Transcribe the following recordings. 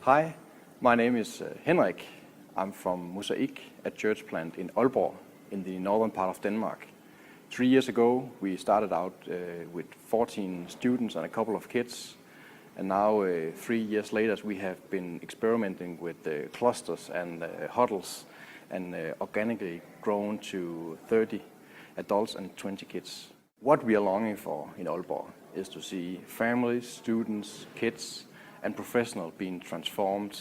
Hi, my name is Henrik. I'm from Mosaic, a church plant in Aalborg, in the northern part of Denmark. 3 years ago, we started out with 14 students and a couple of kids. And now, 3 years later, we have been experimenting with clusters and huddles and organically grown to 30 adults and 20 kids. What we are longing for in Aalborg is to see families, students, kids, and professionals being transformed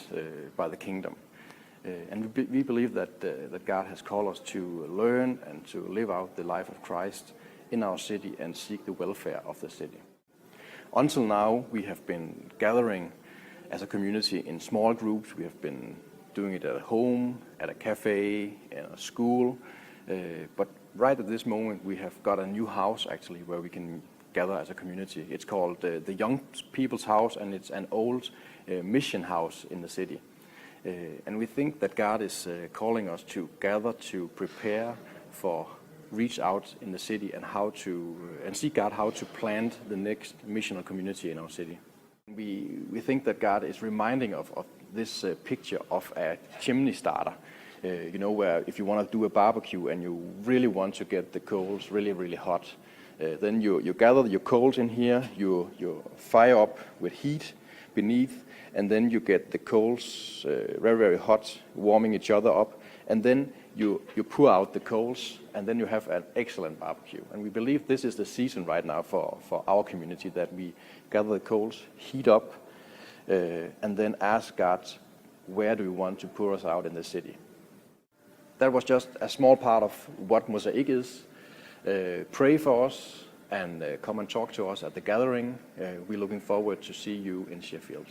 by the kingdom. And we believe that God has called us to learn and to live out the life of Christ in our city and seek the welfare of the city. Until now, we have been gathering as a community in small groups. We have been doing it at home, at a cafe, at a school. But right at this moment, we have got a new house actually where we can gather as a community. It's called the Young People's House, and it's an old mission house in the city. And we think that God is calling us to gather to prepare for reach out in the city and and see God how to plant the next missional community in our city. We think that God is reminding of this picture of a chimney starter. Where if you want to do a barbecue and you really want to get the coals really, really hot, then you gather your coals in here, you fire up with heat beneath, and then you get the coals very, very hot, warming each other up, and then you pour out the coals, and then you have an excellent barbecue. And we believe this is the season right now for our community, that we gather the coals, heat up, and then ask God, where do we want to pour us out in the city? That was just a small part of what Mosaic is. Pray for us and come and talk to us at the gathering. We're looking forward to see you in Sheffield.